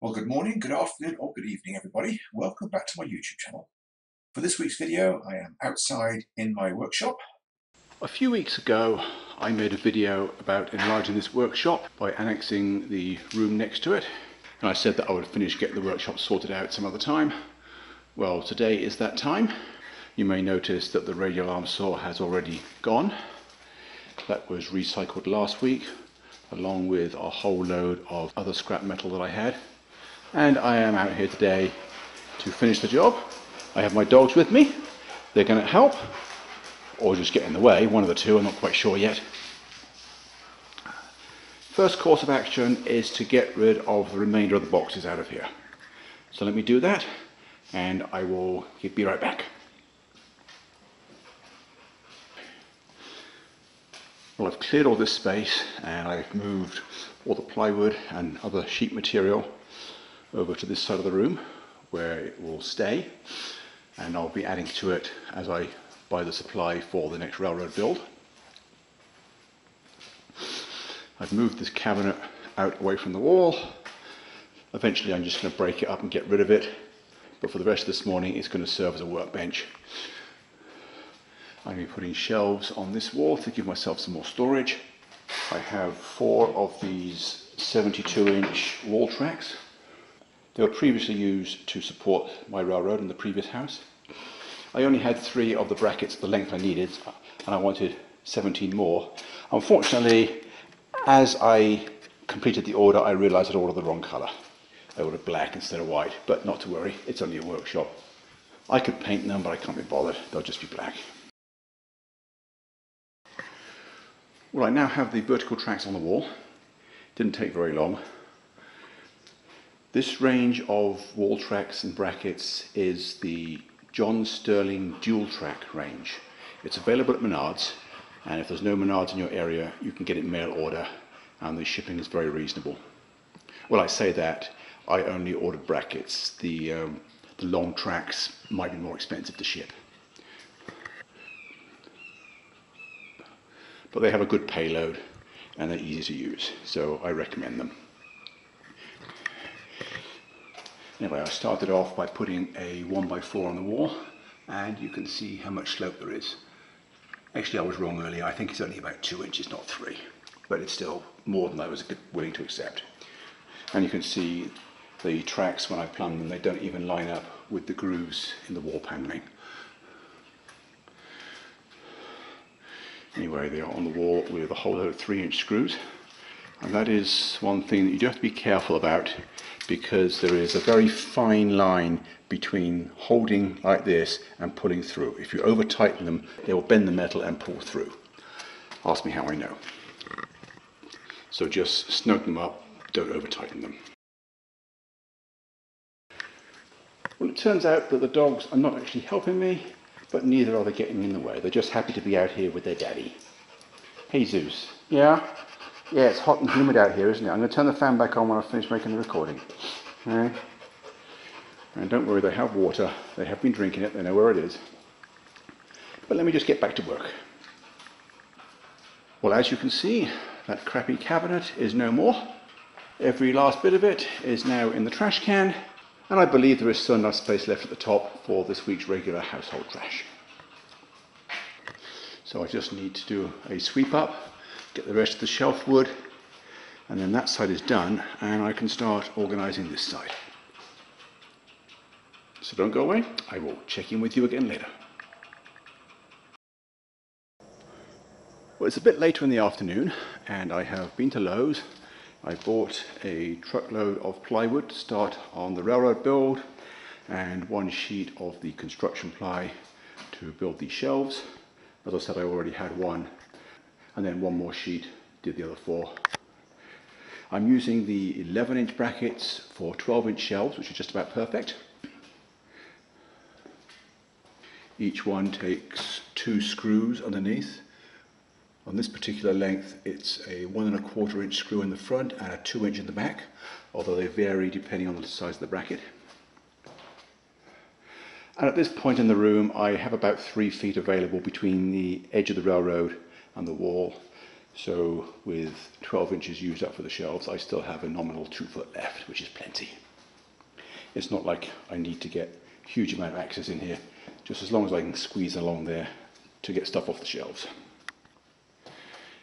Well, good morning, good afternoon, or good evening, everybody. Welcome back to my YouTube channel. For this week's video, I am outside in my workshop. A few weeks ago, I made a video about enlarging this workshop by annexing the room next to it. And I said that I would finish getting the workshop sorted out some other time. Well, today is that time. You may notice that the radial arm saw has already gone. That was recycled last week, along with a whole load of other scrap metal that I had. And I am out here today to finish the job. I have my dogs with me. They're going to help, or just get in the way, one of the two, I'm not quite sure yet. First course of action is to get rid of the remainder of the boxes out of here. So let me do that, and I will be right back. Well, I've cleared all this space, and I've moved all the plywood and other sheet material over to this side of the room, where it will stay, and I'll be adding to it as I buy the supply for the next railroad build. I've moved this cabinet out away from the wall. Eventually I'm just going to break it up and get rid of it, but for the rest of this morning it's going to serve as a workbench. I'm going to be putting shelves on this wall to give myself some more storage. I have 4 of these 72-inch wall tracks. They were previously used to support my railroad in the previous house. I only had 3 of the brackets the length I needed, and I wanted 17 more. Unfortunately, as I completed the order, I realized I'd ordered the wrong color. I ordered black instead of white, but not to worry, it's only a workshop. I could paint them, but I can't be bothered, they'll just be black. Well, I now have the vertical tracks on the wall. Didn't take very long. This range of wall tracks and brackets is the John Sterling dual track range. It's available at Menards, and if there's no Menards in your area, you can get it mail order, and the shipping is very reasonable. Well, I say that, I only ordered brackets. The long tracks might be more expensive to ship. But they have a good payload and they're easy to use, so I recommend them. Anyway, I started off by putting a 1x4 on the wall, and you can see how much slope there is. Actually, I was wrong earlier. I think it's only about 2 inches, not 3, but it's still more than I was willing to accept. And you can see the tracks when I plumb them, they don't even line up with the grooves in the wall paneling. Anyway, they are on the wall with a whole load of 3-inch screws, and that is one thing that you do have to be careful about, because there is a very fine line between holding like this and pulling through. If you over tighten them, they will bend the metal and pull through. Ask me how I know. So just snug them up, don't over tighten them. Well, it turns out that the dogs are not actually helping me, but neither are they getting in the way. They're just happy to be out here with their daddy. Hey Zeus. Yeah? Yeah, it's hot and humid out here, isn't it? I'm going to turn the fan back on when I finish making the recording. Okay? And don't worry, they have water. They have been drinking it. They know where it is. But let me just get back to work. Well, as you can see, that crappy cabinet is no more. Every last bit of it is now in the trash can. And I believe there is still enough space left at the top for this week's regular household trash. So I just need to do a sweep up, get the rest of the shelf wood, and then that side is done, and I can start organising this side. So don't go away, I will check in with you again later. Well, it's a bit later in the afternoon, and I have been to Lowe's. I bought a truckload of plywood to start on the railroad build, and 1 sheet of the construction ply to build these shelves. As I said, I already had 1, and then 1 more sheet did the other 4. I'm using the 11-inch brackets for 12-inch shelves, which is just about perfect. Each one takes 2 screws underneath. On this particular length, it's a 1 1/4 inch screw in the front and a 2-inch in the back, although they vary depending on the size of the bracket. And at this point in the room, I have about 3 feet available between the edge of the railroad and the wall. So with 12 inches used up for the shelves, I still have a nominal 2 foot left, which is plenty. It's not like I need to get a huge amount of access in here, just as long as I can squeeze along there to get stuff off the shelves.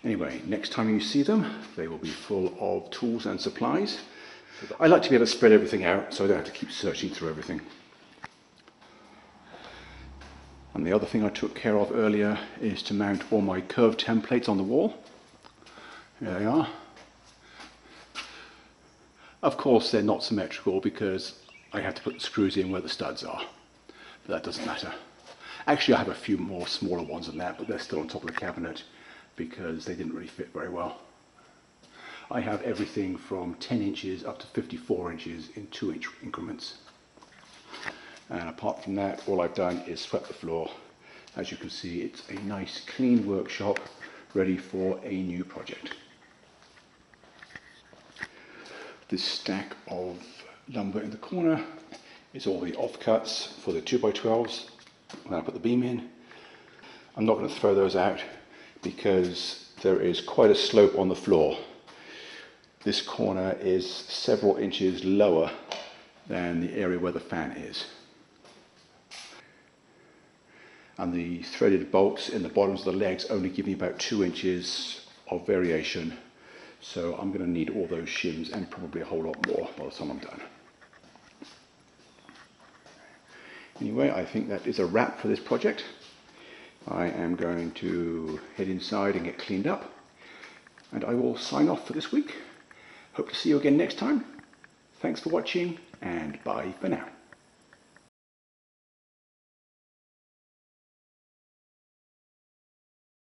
Anyway, next time you see them, they will be full of tools and supplies. I like to be able to spread everything out so I don't have to keep searching through everything. And the other thing I took care of earlier is to mount all my curved templates on the wall. Here they are. Of course they're not symmetrical because I have to put the screws in where the studs are, but that doesn't matter. Actually I have a few more smaller ones than that, but they're still on top of the cabinet because they didn't really fit very well. I have everything from 10 inches up to 54 inches in 2-inch increments. And apart from that, all I've done is swept the floor. As you can see, it's a nice clean workshop ready for a new project. This stack of lumber in the corner is all the offcuts for the 2x12s when I put the beam in. I'm not going to throw those out because there is quite a slope on the floor. This corner is several inches lower than the area where the fan is. And the threaded bolts in the bottoms of the legs only give me about 2 inches of variation. So I'm going to need all those shims and probably a whole lot more by the time I'm done. Anyway, I think that is a wrap for this project. I am going to head inside and get cleaned up. And I will sign off for this week. Hope to see you again next time. Thanks for watching and bye for now.